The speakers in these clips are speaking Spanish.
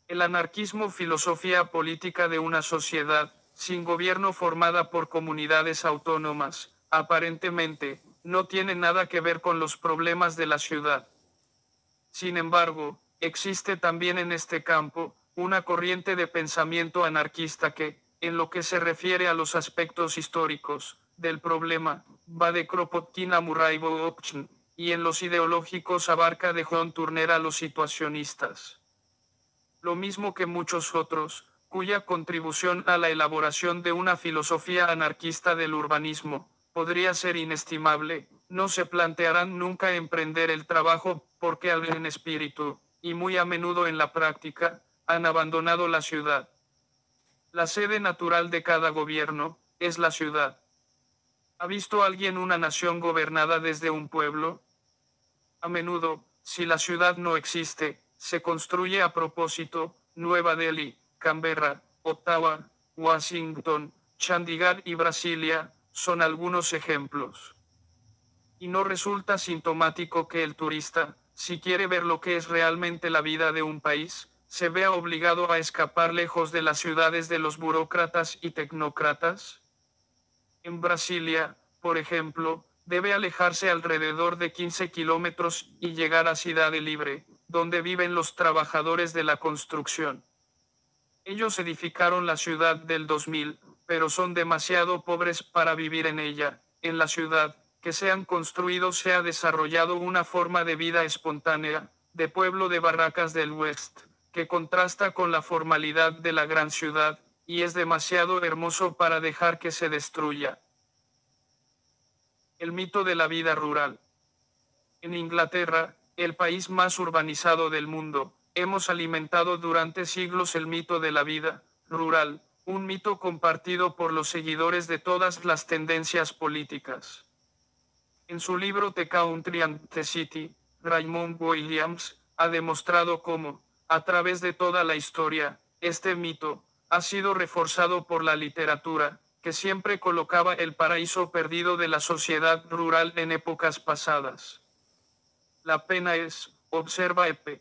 El anarquismo, filosofía política de una sociedad, sin gobierno formada por comunidades autónomas, aparentemente, no tiene nada que ver con los problemas de la ciudad. Sin embargo, existe también en este campo, una corriente de pensamiento anarquista que, en lo que se refiere a los aspectos históricos del problema, va de Kropotkin a Murray Bookchin, y en los ideológicos abarca de John Turner a los situacionistas. Lo mismo que muchos otros, cuya contribución a la elaboración de una filosofía anarquista del urbanismo podría ser inestimable, no se plantearán nunca emprender el trabajo porque en espíritu, y muy a menudo en la práctica, han abandonado la ciudad. La sede natural de cada gobierno es la ciudad. ¿Ha visto alguien una nación gobernada desde un pueblo? A menudo, si la ciudad no existe, se construye a propósito. Nueva Delhi, Canberra, Ottawa, Washington, Chandigarh y Brasilia son algunos ejemplos. Y no resulta sintomático que el turista, si quiere ver lo que es realmente la vida de un país, se vea obligado a escapar lejos de las ciudades de los burócratas y tecnócratas. En Brasilia, por ejemplo, debe alejarse alrededor de 15 kilómetros y llegar a Cidade Libre, donde viven los trabajadores de la construcción. Ellos edificaron la ciudad del 2000, pero son demasiado pobres para vivir en ella. En la ciudad que se han construido se ha desarrollado una forma de vida espontánea, de pueblo de barracas del West, que contrasta con la formalidad de la gran ciudad, y es demasiado hermoso para dejar que se destruya. El mito de la vida rural. En Inglaterra, el país más urbanizado del mundo, hemos alimentado durante siglos el mito de la vida rural, un mito compartido por los seguidores de todas las tendencias políticas. En su libro The Country and the City, Raymond Williams ha demostrado cómo, a través de toda la historia, este mito ha sido reforzado por la literatura, que siempre colocaba el paraíso perdido de la sociedad rural en épocas pasadas. La pena es, observa E.P.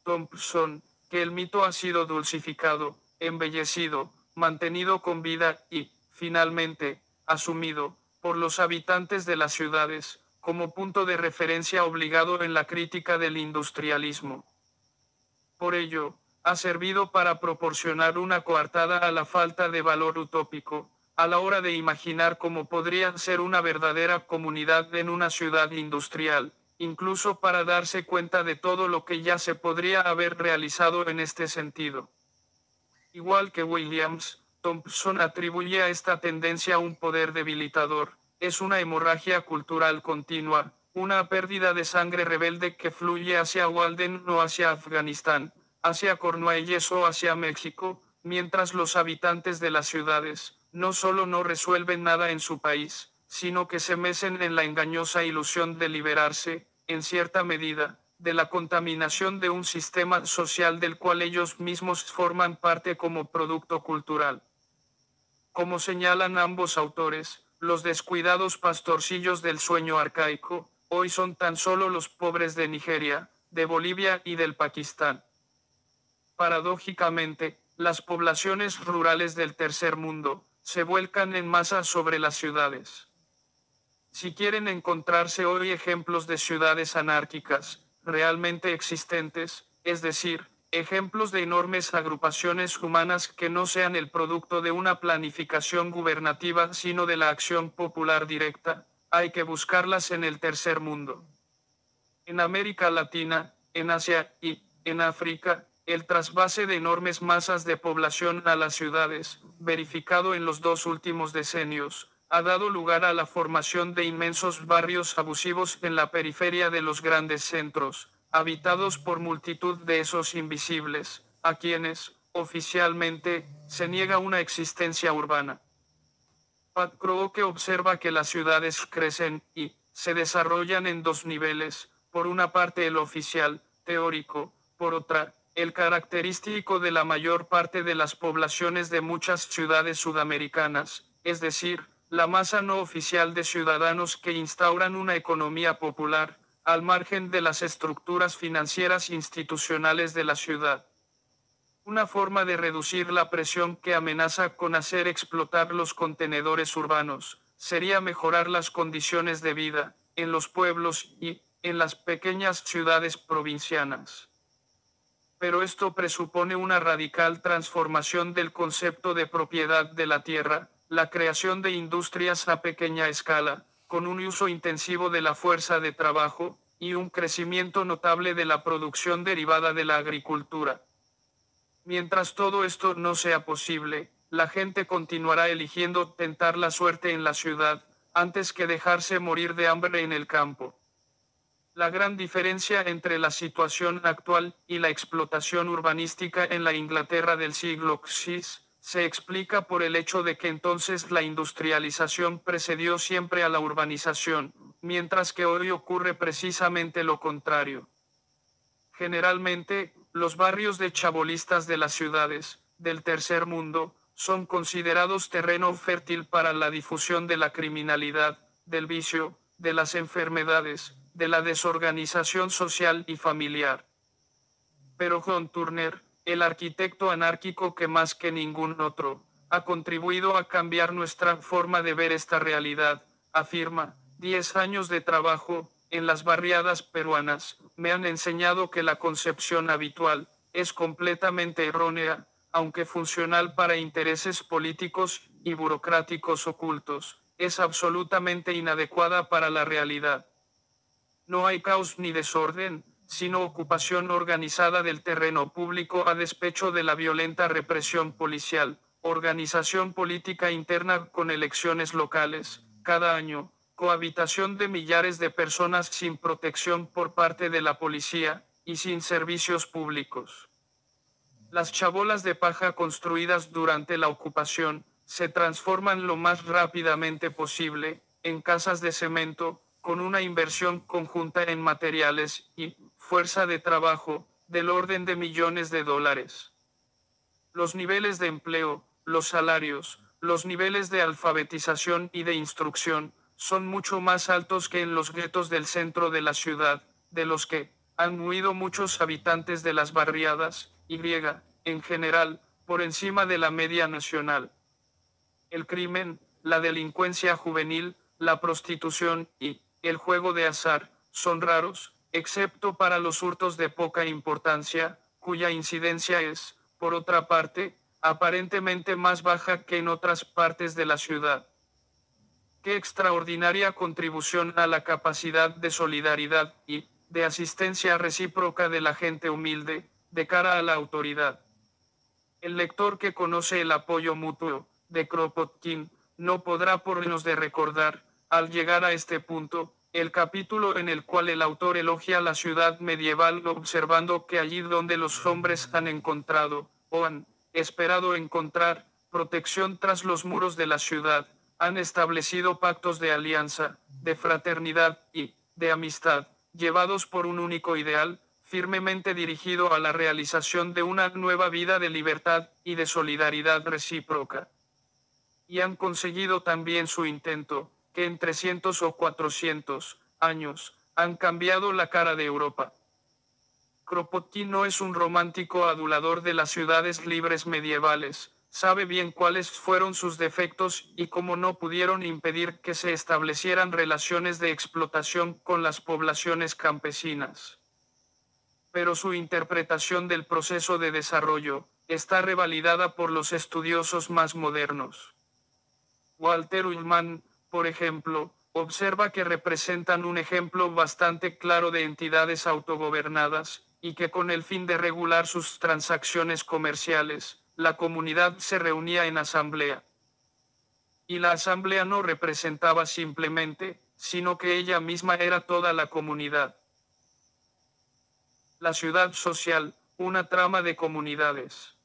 Thompson, que el mito ha sido dulcificado, embellecido, mantenido con vida y, finalmente, asumido, por los habitantes de las ciudades, como punto de referencia obligado en la crítica del industrialismo. Por ello, ha servido para proporcionar una coartada a la falta de valor utópico, a la hora de imaginar cómo podría ser una verdadera comunidad en una ciudad industrial, incluso para darse cuenta de todo lo que ya se podría haber realizado en este sentido. Igual que Williams, Thompson atribuye a esta tendencia un poder debilitador, es una hemorragia cultural continua, una pérdida de sangre rebelde que fluye hacia Walden o hacia Afganistán, hacia Cornualles o hacia México, mientras los habitantes de las ciudades, no solo no resuelven nada en su país, sino que se mecen en la engañosa ilusión de liberarse, en cierta medida, de la contaminación de un sistema social del cual ellos mismos forman parte como producto cultural. Como señalan ambos autores, los descuidados pastorcillos del sueño arcaico, hoy son tan solo los pobres de Nigeria, de Bolivia y del Pakistán. Paradójicamente, las poblaciones rurales del tercer mundo, se vuelcan en masa sobre las ciudades. Si quieren encontrarse hoy ejemplos de ciudades anárquicas, realmente existentes, es decir, ejemplos de enormes agrupaciones humanas que no sean el producto de una planificación gubernativa sino de la acción popular directa, hay que buscarlas en el tercer mundo. En América Latina, en Asia y, en África, el trasvase de enormes masas de población a las ciudades, verificado en los 2 últimos decenios, ha dado lugar a la formación de inmensos barrios abusivos en la periferia de los grandes centros, habitados por multitud de esos invisibles, a quienes, oficialmente, se niega una existencia urbana. Pat Croce observa que las ciudades crecen y se desarrollan en 2 niveles, por una parte el oficial, teórico, por otra, el característico de la mayor parte de las poblaciones de muchas ciudades sudamericanas, es decir, la masa no oficial de ciudadanos que instauran una economía popular, al margen de las estructuras financieras institucionales de la ciudad. Una forma de reducir la presión que amenaza con hacer explotar los contenedores urbanos, sería mejorar las condiciones de vida, en los pueblos y, en las pequeñas ciudades provincianas. Pero esto presupone una radical transformación del concepto de propiedad de la tierra, la creación de industrias a pequeña escala, con un uso intensivo de la fuerza de trabajo, y un crecimiento notable de la producción derivada de la agricultura. Mientras todo esto no sea posible, la gente continuará eligiendo tentar la suerte en la ciudad, antes que dejarse morir de hambre en el campo. La gran diferencia entre la situación actual y la explotación urbanística en la Inglaterra del siglo XVI se explica por el hecho de que entonces la industrialización precedió siempre a la urbanización, mientras que hoy ocurre precisamente lo contrario. Generalmente, los barrios de chabolistas de las ciudades, del tercer mundo, son considerados terreno fértil para la difusión de la criminalidad, del vicio, de las enfermedades, de la desorganización social y familiar. Pero John Turner, el arquitecto anárquico que más que ningún otro, ha contribuido a cambiar nuestra forma de ver esta realidad, afirma: 10 años de trabajo en las barriadas peruanas me han enseñado que la concepción habitual es completamente errónea, aunque funcional para intereses políticos y burocráticos ocultos, es absolutamente inadecuada para la realidad. No hay caos ni desorden, sino ocupación organizada del terreno público a despecho de la violenta represión policial, organización política interna con elecciones locales, cada año, cohabitación de millares de personas sin protección por parte de la policía, y sin servicios públicos. Las chabolas de paja construidas durante la ocupación, se transforman lo más rápidamente posible, en casas de cemento, con una inversión conjunta en materiales y fuerza de trabajo, del orden de millones de dólares. Los niveles de empleo, los salarios, los niveles de alfabetización y de instrucción, son mucho más altos que en los guetos del centro de la ciudad, de los que han huido muchos habitantes de las barriadas, y, en general, por encima de la media nacional. El crimen, la delincuencia juvenil, la prostitución y el juego de azar son raros, excepto para los hurtos de poca importancia, cuya incidencia es, por otra parte, aparentemente más baja que en otras partes de la ciudad. Qué extraordinaria contribución a la capacidad de solidaridad y de asistencia recíproca de la gente humilde, de cara a la autoridad. El lector que conoce el apoyo mutuo de Kropotkin no podrá por menos de recordar, al llegar a este punto, el capítulo en el cual el autor elogia la ciudad medieval observando que allí donde los hombres han encontrado, o han esperado encontrar, protección tras los muros de la ciudad, han establecido pactos de alianza, de fraternidad y de amistad, llevados por un único ideal, firmemente dirigido a la realización de una nueva vida de libertad y de solidaridad recíproca. Y han conseguido también su intento, que en 300 o 400 años, han cambiado la cara de Europa. Kropotkin no es un romántico adulador de las ciudades libres medievales, sabe bien cuáles fueron sus defectos y cómo no pudieron impedir que se establecieran relaciones de explotación con las poblaciones campesinas. Pero su interpretación del proceso de desarrollo está revalidada por los estudiosos más modernos. Walter Ullmann, por ejemplo, observa que representan un ejemplo bastante claro de entidades autogobernadas, y que con el fin de regular sus transacciones comerciales, la comunidad se reunía en asamblea. Y la asamblea no representaba simplemente, sino que ella misma era toda la comunidad. La ciudad social, una trama de comunidades.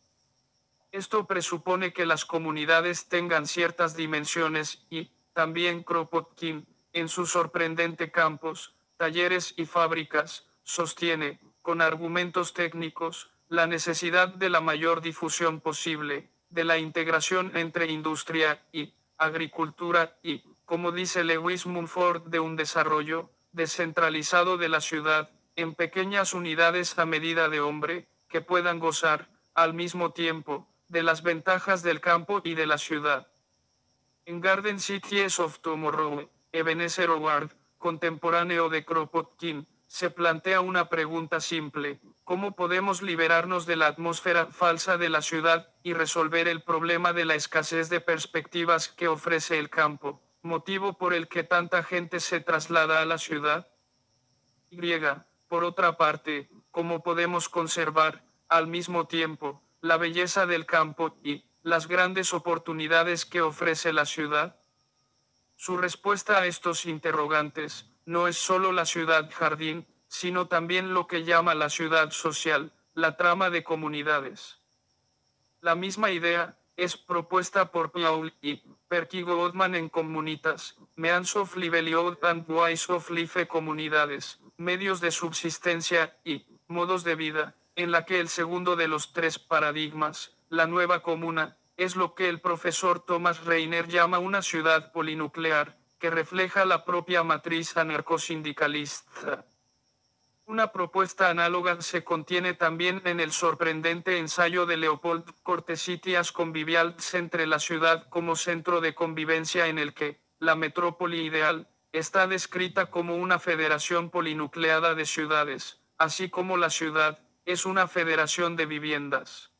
Esto presupone que las comunidades tengan ciertas dimensiones y, también Kropotkin, en sus sorprendente campos, talleres y fábricas, sostiene, con argumentos técnicos, la necesidad de la mayor difusión posible, de la integración entre industria y agricultura y, como dice Lewis Mumford, de un desarrollo descentralizado de la ciudad, en pequeñas unidades a medida de hombre, que puedan gozar, al mismo tiempo, de las ventajas del campo y de la ciudad. En Garden Cities of Tomorrow, Ebenezer Howard, contemporáneo de Kropotkin, se plantea una pregunta simple: ¿cómo podemos liberarnos de la atmósfera falsa de la ciudad y resolver el problema de la escasez de perspectivas que ofrece el campo, motivo por el que tanta gente se traslada a la ciudad? Y, por otra parte, ¿cómo podemos conservar, al mismo tiempo, la belleza del campo y las grandes oportunidades que ofrece la ciudad? Su respuesta a estos interrogantes no es solo la ciudad jardín, sino también lo que llama la ciudad social, la trama de comunidades. La misma idea es propuesta por Paul y Perky Goodman en Comunitas, Means of Livelihood and Ways of Life, comunidades, medios de subsistencia y modos de vida, en la que el segundo de los tres paradigmas, la nueva comuna, es lo que el profesor Thomas Reiner llama una ciudad polinuclear, que refleja la propia matriz anarcosindicalista. Una propuesta análoga se contiene también en el sorprendente ensayo de Leopold Cortesitias Convivials entre la ciudad como centro de convivencia, en el que la metrópoli ideal está descrita como una federación polinucleada de ciudades, así como la ciudad es una federación de viviendas.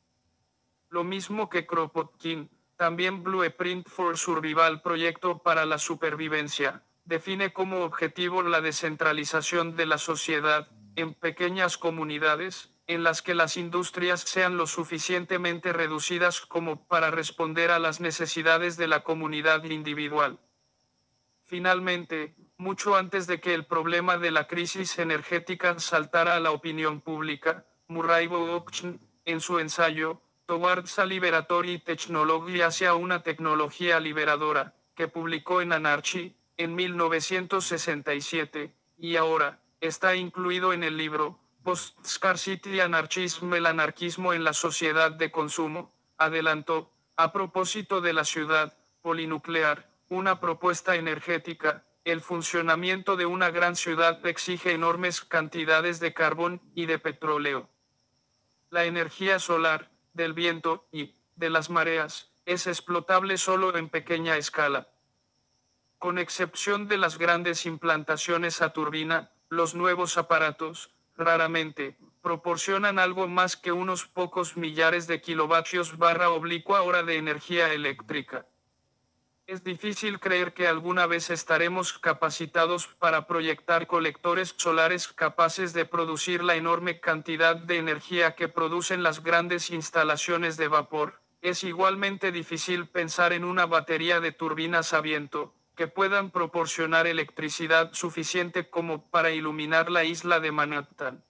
Lo mismo que Kropotkin, también Blueprint for Survival, proyecto para la supervivencia, define como objetivo la descentralización de la sociedad, en pequeñas comunidades, en las que las industrias sean lo suficientemente reducidas como para responder a las necesidades de la comunidad individual. Finalmente, mucho antes de que el problema de la crisis energética saltara a la opinión pública, Murray Bookchin, en su ensayo Towards a Liberatory Technology, hacia una tecnología liberadora, que publicó en Anarchy, en 1967, y ahora, está incluido en el libro Post-Scarcity Anarchism, el anarquismo en la sociedad de consumo, adelantó, a propósito de la ciudad polinuclear, una propuesta energética: el funcionamiento de una gran ciudad exige enormes cantidades de carbón y de petróleo. La energía solar, del viento y de las mareas, es explotable solo en pequeña escala. Con excepción de las grandes implantaciones a turbina, los nuevos aparatos, raramente, proporcionan algo más que unos pocos millares de kilovatios/hora de energía eléctrica. Es difícil creer que alguna vez estaremos capacitados para proyectar colectores solares capaces de producir la enorme cantidad de energía que producen las grandes instalaciones de vapor. Es igualmente difícil pensar en una batería de turbinas a viento, que puedan proporcionar electricidad suficiente como para iluminar la isla de Manhattan.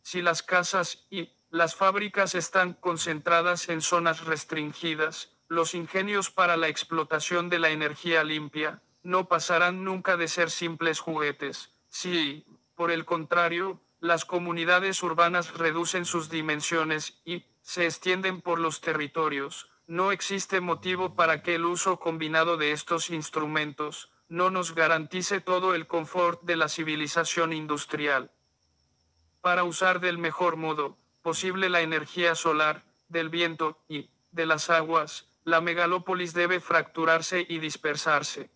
Si las casas y las fábricas están concentradas en zonas restringidas, los ingenios para la explotación de la energía limpia no pasarán nunca de ser simples juguetes. Si, por el contrario, las comunidades urbanas reducen sus dimensiones y se extienden por los territorios, no existe motivo para que el uso combinado de estos instrumentos no nos garantice todo el confort de la civilización industrial. Para usar del mejor modo posible la energía solar, del viento y de las aguas, la megalópolis debe fracturarse y dispersarse.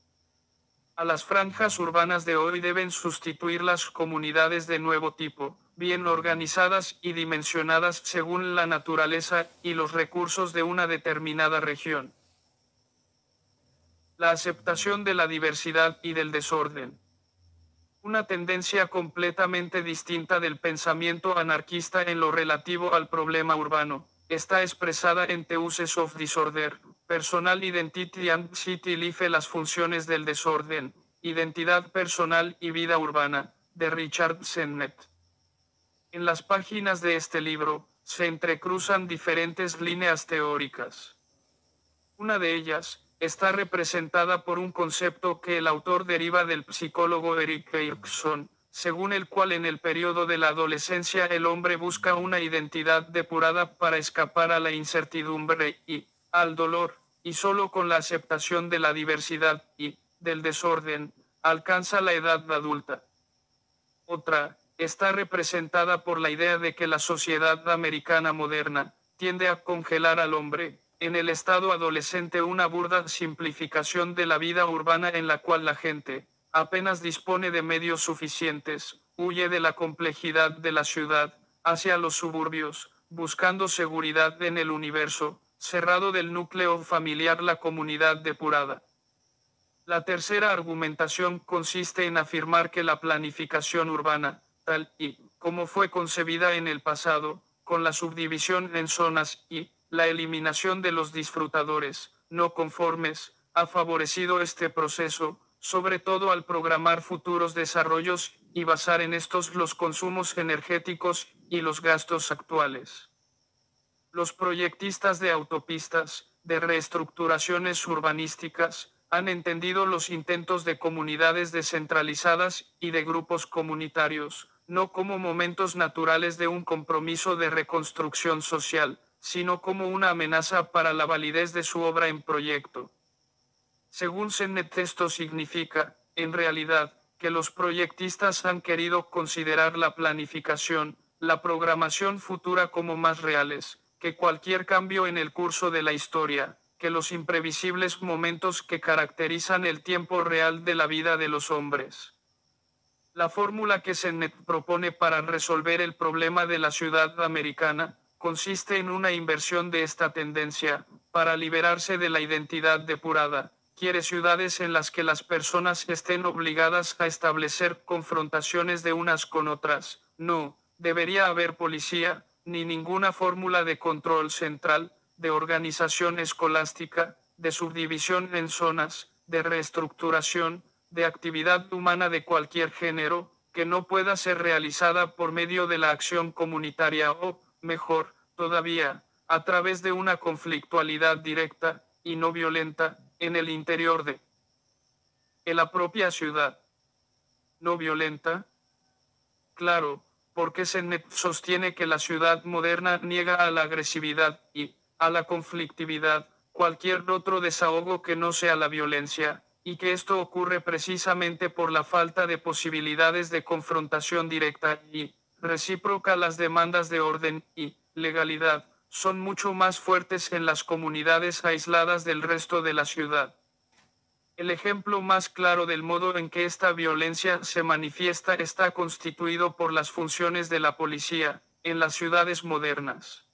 A las franjas urbanas de hoy deben sustituir las comunidades de nuevo tipo, bien organizadas y dimensionadas según la naturaleza y los recursos de una determinada región. La aceptación de la diversidad y del desorden. Una tendencia completamente distinta del pensamiento anarquista en lo relativo al problema urbano, está expresada en The Uses of Disorder, Personal Identity and City Life, las funciones del desorden, identidad personal y vida urbana, de Richard Sennett. En las páginas de este libro, se entrecruzan diferentes líneas teóricas. Una de ellas está representada por un concepto que el autor deriva del psicólogo Erik Erikson, según el cual en el periodo de la adolescencia el hombre busca una identidad depurada para escapar a la incertidumbre y al dolor, y solo con la aceptación de la diversidad y del desorden, alcanza la edad adulta. Otra está representada por la idea de que la sociedad americana moderna tiende a congelar al hombre, en el estado adolescente, una burda simplificación de la vida urbana en la cual la gente, apenas dispone de medios suficientes, huye de la complejidad de la ciudad, hacia los suburbios, buscando seguridad en el universo, cerrado del núcleo familiar, la comunidad depurada. La tercera argumentación consiste en afirmar que la planificación urbana, tal y como fue concebida en el pasado, con la subdivisión en zonas y la eliminación de los disfrutadores no conformes, ha favorecido este proceso, sobre todo al programar futuros desarrollos y basar en estos los consumos energéticos y los gastos actuales. Los proyectistas de autopistas, de reestructuraciones urbanísticas, han entendido los intentos de comunidades descentralizadas y de grupos comunitarios, no como momentos naturales de un compromiso de reconstrucción social, sino como una amenaza para la validez de su obra en proyecto. Según Sennett, esto significa, en realidad, que los proyectistas han querido considerar la planificación, la programación futura como más reales que cualquier cambio en el curso de la historia, que los imprevisibles momentos que caracterizan el tiempo real de la vida de los hombres. La fórmula que Sennett propone para resolver el problema de la ciudad americana consiste en una inversión de esta tendencia. Para liberarse de la identidad depurada, quiere ciudades en las que las personas estén obligadas a establecer confrontaciones de unas con otras. No debería haber policía, ni ninguna fórmula de control central, de organización escolástica, de subdivisión en zonas, de reestructuración, de actividad humana de cualquier género, que no pueda ser realizada por medio de la acción comunitaria o, mejor todavía, a través de una conflictualidad directa, y no violenta, en el interior de la propia ciudad. ¿No violenta? Claro, porque Sennett sostiene que la ciudad moderna niega a la agresividad y a la conflictividad cualquier otro desahogo que no sea la violencia, y que esto ocurre precisamente por la falta de posibilidades de confrontación directa y recíproca. Las demandas de orden y legalidad son mucho más fuertes en las comunidades aisladas del resto de la ciudad. El ejemplo más claro del modo en que esta violencia se manifiesta está constituido por las funciones de la policía en las ciudades modernas.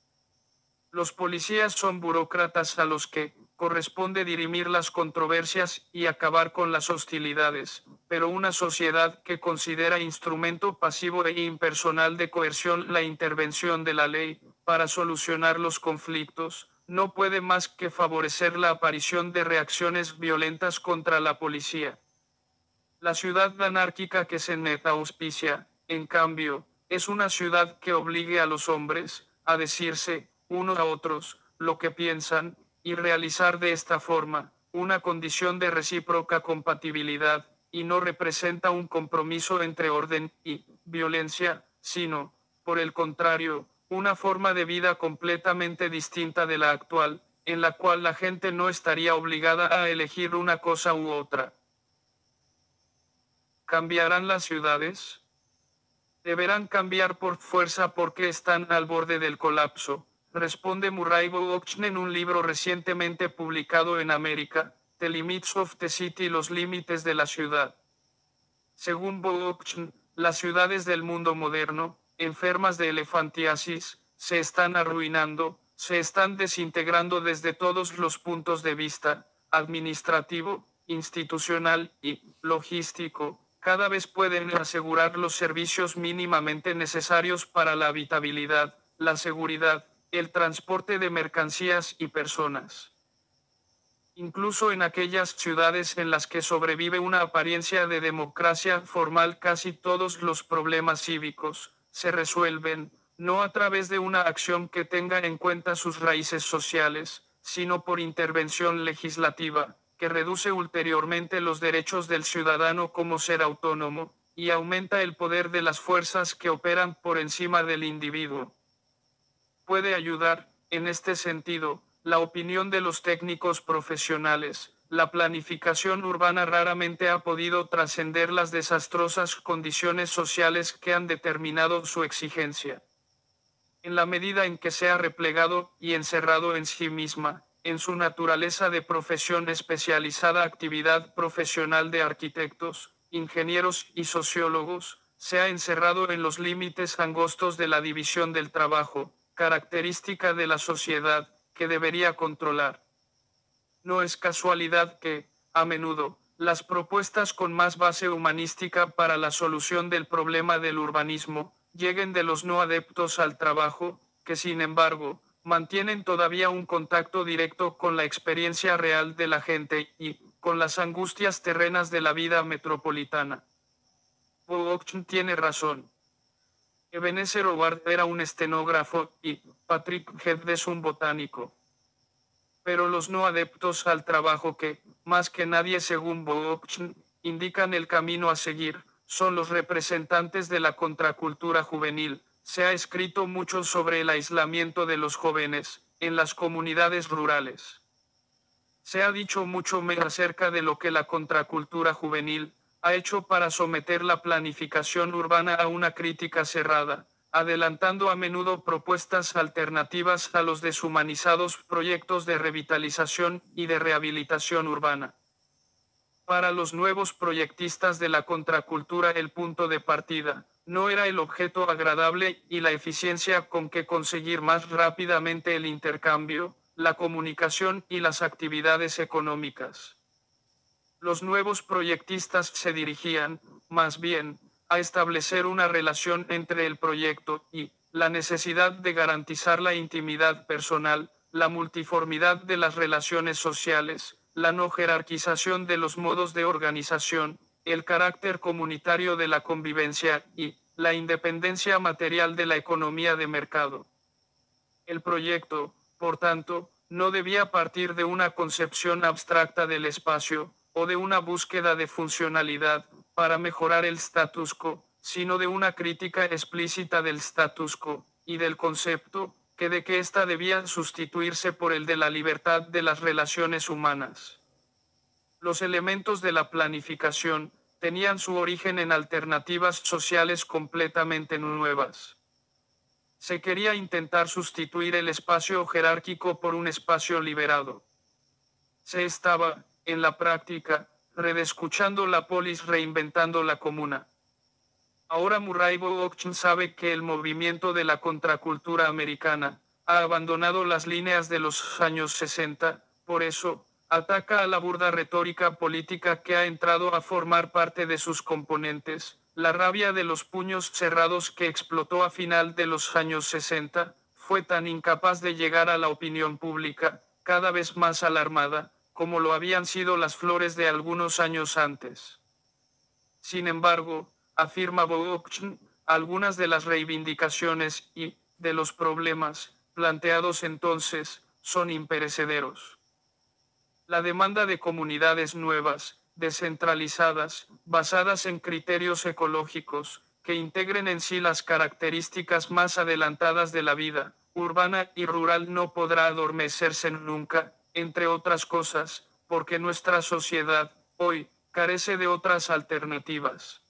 Los policías son burócratas a los que corresponde dirimir las controversias y acabar con las hostilidades, pero una sociedad que considera instrumento pasivo e impersonal de coerción la intervención de la ley para solucionar los conflictos, no puede más que favorecer la aparición de reacciones violentas contra la policía. La ciudad anárquica que Sennett auspicia, en cambio, es una ciudad que obligue a los hombres a decirse, unos a otros, lo que piensan, y realizar de esta forma, una condición de recíproca compatibilidad, y no representa un compromiso entre orden y violencia, sino, por el contrario, una forma de vida completamente distinta de la actual, en la cual la gente no estaría obligada a elegir una cosa u otra. ¿Cambiarán las ciudades? Deberán cambiar por fuerza porque están al borde del colapso, responde Murray Bookchin en un libro recientemente publicado en América, The Limits of the City, los límites de la ciudad. Según Bookchin, las ciudades del mundo moderno, enfermas de elefantiasis, se están arruinando, se están desintegrando desde todos los puntos de vista, administrativo, institucional y logístico. Cada vez pueden asegurar los servicios mínimamente necesarios para la habitabilidad, la seguridad, el transporte de mercancías y personas. Incluso en aquellas ciudades en las que sobrevive una apariencia de democracia formal, casi todos los problemas cívicos se resuelven, no a través de una acción que tenga en cuenta sus raíces sociales, sino por intervención legislativa, que reduce ulteriormente los derechos del ciudadano como ser autónomo, y aumenta el poder de las fuerzas que operan por encima del individuo. Puede ayudar, en este sentido, la opinión de los técnicos profesionales. La planificación urbana raramente ha podido trascender las desastrosas condiciones sociales que han determinado su exigencia. En la medida en que se ha replegado y encerrado en sí misma, en su naturaleza de profesión especializada, actividad profesional de arquitectos, ingenieros y sociólogos, se ha encerrado en los límites angostos de la división del trabajo, característica de la sociedad, que debería controlar. No es casualidad que, a menudo, las propuestas con más base humanística para la solución del problema del urbanismo, lleguen de los no adeptos al trabajo, que sin embargo, mantienen todavía un contacto directo con la experiencia real de la gente y con las angustias terrenas de la vida metropolitana. Bookchin tiene razón. Ebenezer Howard era un estenógrafo y Patrick Hedges un botánico. Pero los no adeptos al trabajo que, más que nadie según Bookchin, indican el camino a seguir, son los representantes de la contracultura juvenil. Se ha escrito mucho sobre el aislamiento de los jóvenes, en las comunidades rurales. Se ha dicho mucho menos acerca de lo que la contracultura juvenil ha hecho para someter la planificación urbana a una crítica cerrada, adelantando a menudo propuestas alternativas a los deshumanizados proyectos de revitalización y de rehabilitación urbana. Para los nuevos proyectistas de la contracultura, el punto de partida no era el objeto agradable y la eficiencia con que conseguir más rápidamente el intercambio, la comunicación y las actividades económicas. Los nuevos proyectistas se dirigían, más bien, a establecer una relación entre el proyecto y la necesidad de garantizar la intimidad personal, la multiformidad de las relaciones sociales, la no jerarquización de los modos de organización, el carácter comunitario de la convivencia y la independencia material de la economía de mercado. El proyecto, por tanto, no debía partir de una concepción abstracta del espacio, o de una búsqueda de funcionalidad, para mejorar el status quo, sino de una crítica explícita del status quo, y del concepto, que de que ésta debía sustituirse por el de la libertad de las relaciones humanas. Los elementos de la planificación, tenían su origen en alternativas sociales completamente nuevas. Se quería intentar sustituir el espacio jerárquico por un espacio liberado. Se estaba, en la práctica, redescuchando la polis, reinventando la comuna. Ahora Murray Bookchin sabe que el movimiento de la contracultura americana ha abandonado las líneas de los años 60, por eso, ataca a la burda retórica política que ha entrado a formar parte de sus componentes, la rabia de los puños cerrados que explotó a final de los años 60, fue tan incapaz de llegar a la opinión pública, cada vez más alarmada, como lo habían sido las flores de algunos años antes. Sin embargo, afirma Bookchin, algunas de las reivindicaciones y de los problemas planteados entonces son imperecederos. La demanda de comunidades nuevas, descentralizadas, basadas en criterios ecológicos, que integren en sí las características más adelantadas de la vida urbana y rural, no podrá adormecerse nunca, entre otras cosas, porque nuestra sociedad, hoy, carece de otras alternativas.